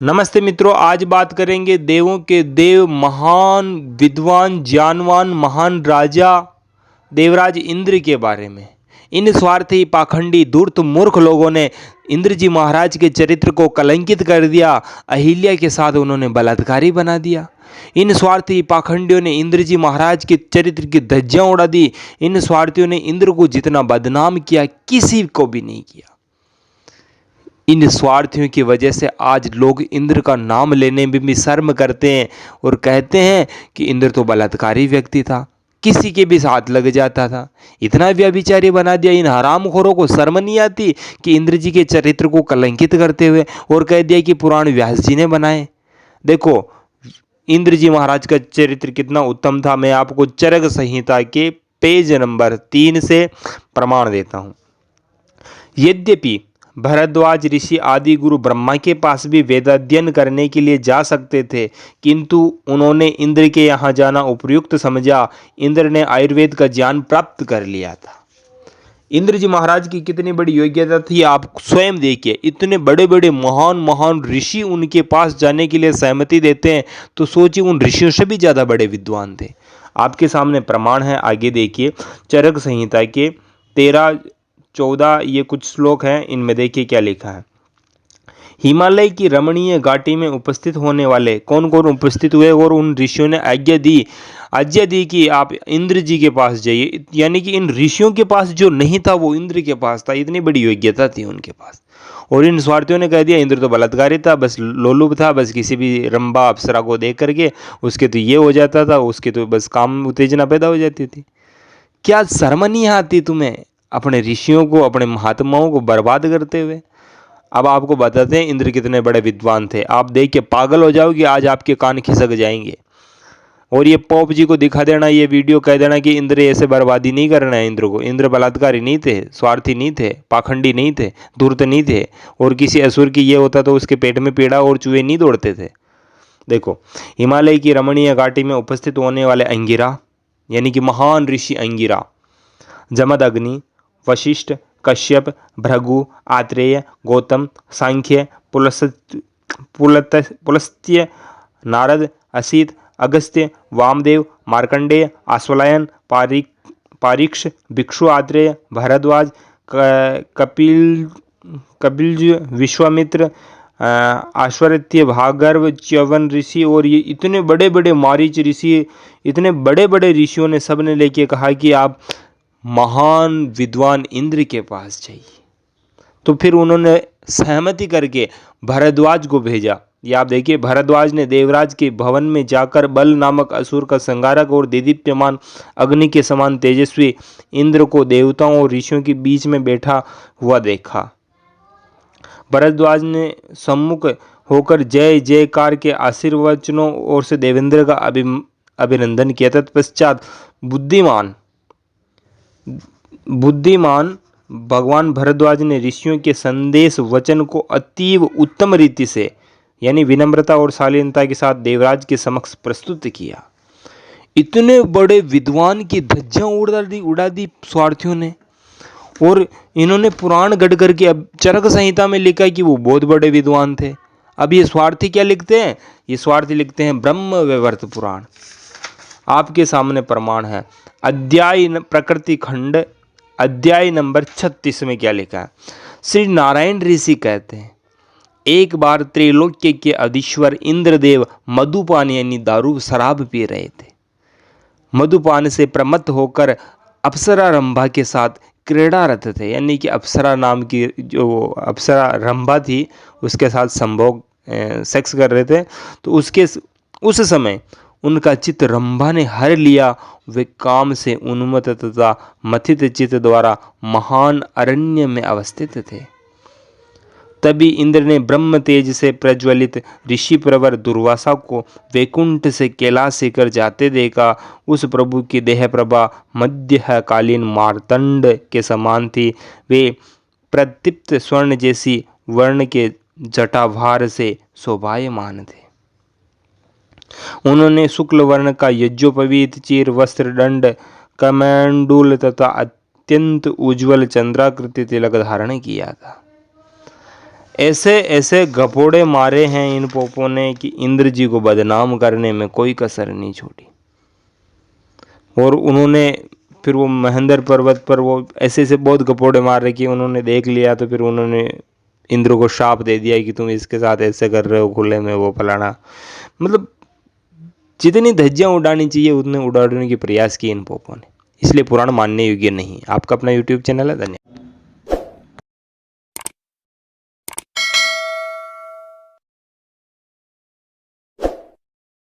नमस्ते मित्रों, आज बात करेंगे देवों के देव, महान विद्वान, ज्ञानवान, महान राजा देवराज इंद्र के बारे में। इन स्वार्थी, पाखंडी, धूर्त, मूर्ख लोगों ने इंद्र जी महाराज के चरित्र को कलंकित कर दिया। अहिल्या के साथ उन्होंने बलात्कारी बना दिया। इन स्वार्थी पाखंडियों ने इंद्र जी महाराज के चरित्र की धज्जियां उड़ा दी। इन स्वार्थियों ने इंद्र को जितना बदनाम किया, किसी को भी नहीं किया। इन स्वार्थियों की वजह से आज लोग इंद्र का नाम लेने में भी शर्म करते हैं और कहते हैं कि इंद्र तो बलात्कारी व्यक्ति था, किसी के भी साथ लग जाता था। इतना व्यभिचारी बना दिया। इन हरामखोरों को शर्म नहीं आती कि इंद्र जी के चरित्र को कलंकित करते हुए और कह दिया कि पुराण व्यास जी ने बनाए। देखो, इंद्र जी महाराज का चरित्र कितना उत्तम था। मैं आपको चरक संहिता के पेज नंबर 3 से प्रमाण देता हूँ। यद्यपि भरद्वाज ऋषि आदि गुरु ब्रह्मा के पास भी वेदाध्ययन करने के लिए जा सकते थे, किंतु उन्होंने इंद्र के यहाँ जाना उपयुक्त समझा। इंद्र ने आयुर्वेद का ज्ञान प्राप्त कर लिया था। इंद्र जी महाराज की कितनी बड़ी योग्यता थी, आप स्वयं देखिए। इतने बड़े बड़े महान महान ऋषि उनके पास जाने के लिए सहमति देते हैं, तो सोचिए उन ऋषियों से भी ज़्यादा बड़े विद्वान थे। आपके सामने प्रमाण है, आगे देखिए। चरक संहिता के 13-14 ये कुछ श्लोक हैं। इनमें देखिए क्या लिखा है। हिमालय की रमणीय घाटी में उपस्थित होने वाले कौन कौन उपस्थित हुए और उन ऋषियों ने आज्ञा दी कि आप इंद्र जी के पास जाइए। यानी कि इन ऋषियों के पास जो नहीं था वो इंद्र के पास था। इतनी बड़ी योग्यता थी उनके पास। और इन स्वार्थियों ने कह दिया इंद्र तो बलात्कारी था, बस लोलुप था, बस किसी भी रंभा अप्सरा को देख करके उसके तो ये हो जाता था, उसके तो बस काम उत्तेजना पैदा हो जाती थी। क्या शर्म नहीं आती तुम्हें अपने ऋषियों को, अपने महात्माओं को बर्बाद करते हुए? अब आपको बताते हैं इंद्र कितने बड़े विद्वान थे। आप देख के पागल हो जाओगे, आज आपके कान खिसक जाएंगे। और ये पोप जी को दिखा देना, ये वीडियो कह देना कि इंद्र ऐसे बर्बादी नहीं करना है इंद्र को। इंद्र बलात्कारी नहीं थे, स्वार्थी नहीं थे, पाखंडी नहीं थे, धूर्त नहीं थे, और किसी असुर की ये होता तो उसके पेट में पीड़ा और चूहे नहीं दौड़ते थे। देखो, हिमालय की रमणीय घाटी में उपस्थित होने वाले अंगिरा, यानी कि महान ऋषि अंगिरा, जमदग्नि, वशिष्ठ, कश्यप, भृगु, आत्रेय, गौतम, सांख्य, पुलस्त्य, नारद, असित, अगस्त्य, वामदेव, मार्कंडेय, आश्वलायन, पारीक्ष, भिक्षु आत्रेय, भरद्वाज, कपिलज, विश्वामित्र, आश्वरत्य, भागर्व, च्यवन ऋषि, और ये इतने बड़े बड़े मारीच ऋषि, इतने बड़े बड़े ऋषियों ने सबने लेके कहा कि आप महान विद्वान इंद्र के पास जाइए। तो फिर उन्होंने सहमति करके भरद्वाज को भेजा। ये आप देखिए, भरद्वाज ने देवराज के भवन में जाकर बल नामक असुर का संहारक और देदीप्यमान अग्नि के समान तेजस्वी इंद्र को देवताओं और ऋषियों के बीच में बैठा हुआ देखा। भरद्वाज ने सम्मुख होकर जय जयकार के आशीर्वचनों और से देवेंद्र का अभिनंदन किया। तत्पश्चात बुद्धिमान भगवान भरद्वाज ने ऋषियों के संदेश वचन को अतीव उत्तम रीति से, यानी विनम्रता और शालीनता के साथ देवराज के समक्ष प्रस्तुत किया। इतने बड़े विद्वान की धज्जियां उड़ा दी स्वार्थियों ने। और इन्होंने पुराण गढ़ करके अब चरक संहिता में लिखा कि वो बहुत बड़े विद्वान थे। अब ये स्वार्थी क्या लिखते हैं? ये स्वार्थी लिखते हैं ब्रह्म वैवर्त पुराण। आपके सामने प्रमाण है। अध्याय प्रकृति खंड अध्याय नंबर 36 में क्या लिखा है। श्री नारायण ऋषि कहते हैं, एक बार त्रैलोक्य के अधीश्वर इंद्रदेव मधुपान यानी दारू शराब पी रहे थे। मधुपान से प्रमत्त होकर अप्सरा रंभा के साथ क्रीड़ारत थे, यानी कि अप्सरा नाम की जो अप्सरा रंभा थी उसके साथ संभोग सेक्स कर रहे थे। तो उस समय उनका चित्त रंभा ने हर लिया। वे काम से उन्मत्त तथा मथित चित्त द्वारा महान अरण्य में अवस्थित थे। तभी इंद्र ने ब्रह्म तेज से प्रज्वलित ऋषि प्रवर दुर्वासा को वैकुंठ से कैलाश शिखर जाते देखा। उस प्रभु की देह प्रभा मध्यकालीन मार्तंड के समान थी। वे प्रदीप्त स्वर्ण जैसी वर्ण के जटाभार से शोभायमान थे। उन्होंने शुक्ल वर्ण का यज्ञोपवीत चीर वस्त्र दंड कमंडूल तथा अत्यंत उज्ज्वल चंद्राकृति तिलक धारण किया था। ऐसे ऐसे गपोड़े मारे हैं इन पोपों ने कि इंद्र जी को बदनाम करने में कोई कसर नहीं छोड़ी। और उन्होंने फिर वो महेंद्र पर्वत पर वो ऐसे ऐसे बहुत गपोड़े मार रहे कि उन्होंने देख लिया, तो फिर उन्होंने इंद्र को शाप दे दिया कि तुम इसके साथ ऐसे कर रहे हो खुले में, वो फलाना। मतलब जितनी धज्जियाँ उड़ानी चाहिए उतने उड़ाने के प्रयास किए इन पोपों ने, इसलिए पुराण मानने योग्य नहीं। आपका अपना यूट्यूब चैनल है। धन्यवाद।